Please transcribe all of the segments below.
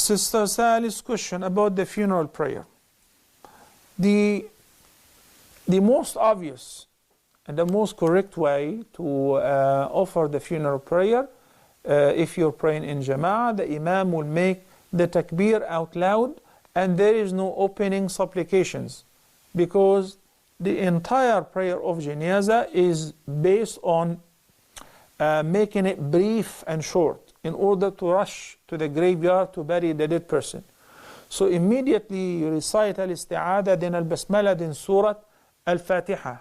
Sister Sally's question about the funeral prayer. The most obvious and the most correct way to offer the funeral prayer, if you're praying in Jama'ah, the Imam will make the takbir out loud and there is no opening supplications, because the entire prayer of Janazah is based on making it brief and short in order to rush to the graveyard to bury the dead person. So immediately you recite al-isti'adha, then al-basmala, then surah al-fatiha.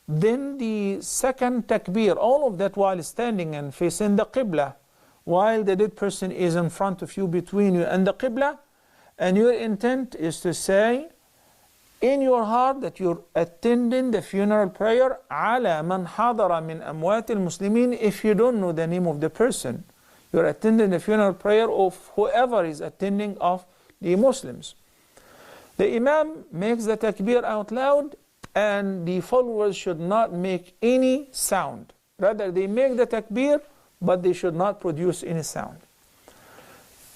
Then the second takbir, all of that while standing and facing the qibla, while the dead person is in front of you, between you and the qibla, and your intent is to say in your heart that you're attending the funeral prayer ala man hadara min amwat al-muslimin. If you don't know the name of the person, you're attending the funeral prayer of whoever is attending of the Muslims. The Imam makes the takbir out loud and the followers should not make any sound. Rather, they make the takbir, but they should not produce any sound.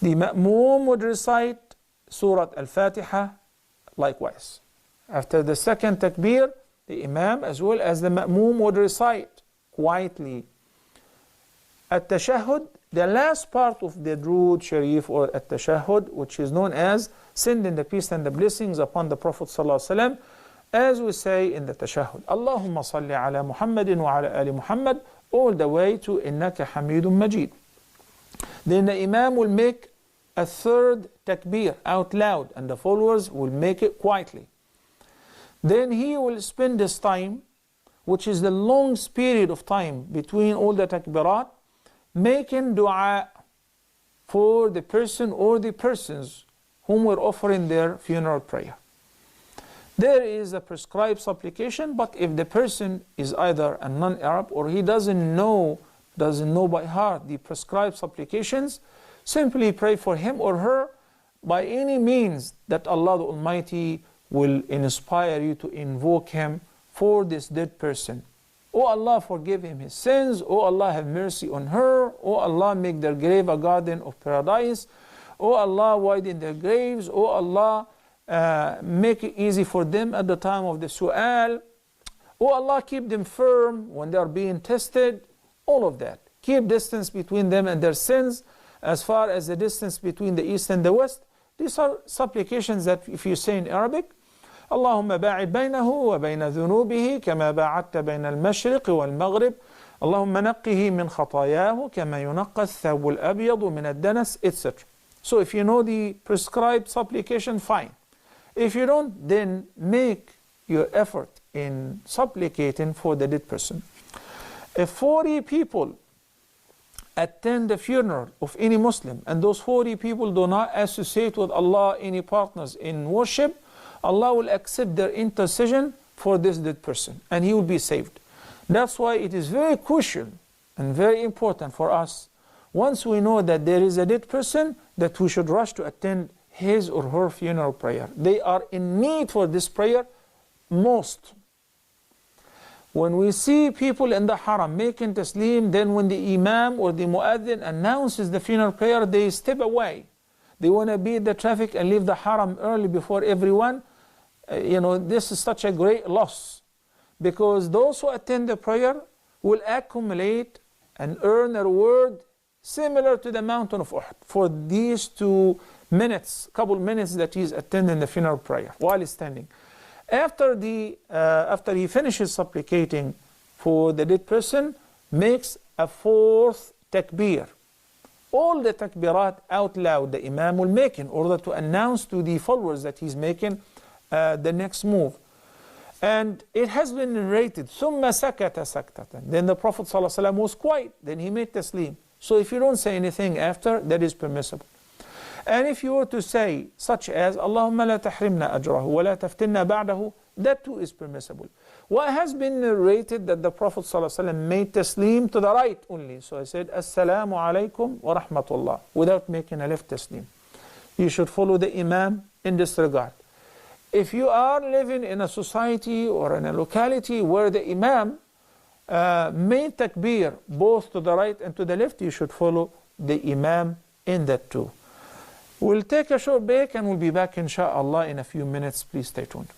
The ma'moom would recite Surah Al-Fatiha likewise. After the second takbir, the Imam as well as the ma'moom would recite quietly At-Tashahhud, the last part of the Durood Sharif or At-Tashahhud, which is known as sending the peace and the blessings upon the Prophet ﷺ, as we say in the Tashahhud, Allahumma salli ala Muhammadin wa ala ali Muhammad, all the way to Innaka Hamidun Majid. Then the Imam will make a third takbir out loud and the followers will make it quietly. Then he will spend his time, which is the longest period of time between all the takbirat, making dua for the person or the persons whom we're offering their funeral prayer. There is a prescribed supplication, but if the person is either a non-Arab or he doesn't know by heart the prescribed supplications, simply pray for him or her by any means that Allah the Almighty will inspire you to invoke him for this dead person. O Allah, forgive him his sins. O Allah, have mercy on her. O Allah, make their grave a garden of paradise. O Allah, widen their graves. O Allah, make it easy for them at the time of the su'al. O Allah, keep them firm when they are being tested. All of that. Keep distance between them and their sins as far as the distance between the east and the west. These are supplications that if you say in Arabic, اللهم باعد بينه وبين ذنوبه كما باعدت بين المشرق والمغرب اللهم نقه من خطاياه كما ينقى الثوب الأبيض من الدنس, etc. So if you know the prescribed supplication, fine. If you don't, then make your effort in supplicating for the dead person. If 40 people attend the funeral of any Muslim and those 40 people do not associate with Allah any partners in worship, Allah will accept their intercession for this dead person and he will be saved. That's why it is very crucial and very important for us, once we know that there is a dead person, that we should rush to attend his or her funeral prayer. They are in need for this prayer most. When we see people in the haram making taslim, then when the imam or the muaddin announces the funeral prayer, they step away. They want to beat the traffic and leave the haram early before everyone. This is such a great loss, because those who attend the prayer will accumulate and earn a reward similar to the mountain of Uhud for these 2 minutes, couple minutes that he is attending the funeral prayer while standing. After he finishes supplicating for the dead person, makes a 4th takbir. All the takbirat out loud the Imam will make in order to announce to the followers that he's making the next move. And it has been narrated, ثُمَّ سَكَتَ سَكْتَةً. Then the Prophet ﷺ was quiet, then he made taslim. So if you don't say anything after, that is permissible. And if you were to say, such as, اللهم لا تحرمنا أجره ولا تفتنا بعده, that too is permissible. What has been narrated that the Prophet ﷺ made taslim to the right only. So I said, Assalamu alaikum wa rahmatullah, without making a left taslim. You should follow the Imam in this regard. If you are living in a society or in a locality where the Imam made takbir both to the right and to the left, you should follow the Imam in that too. We'll take a short break and we'll be back inshallah in a few minutes. Please stay tuned.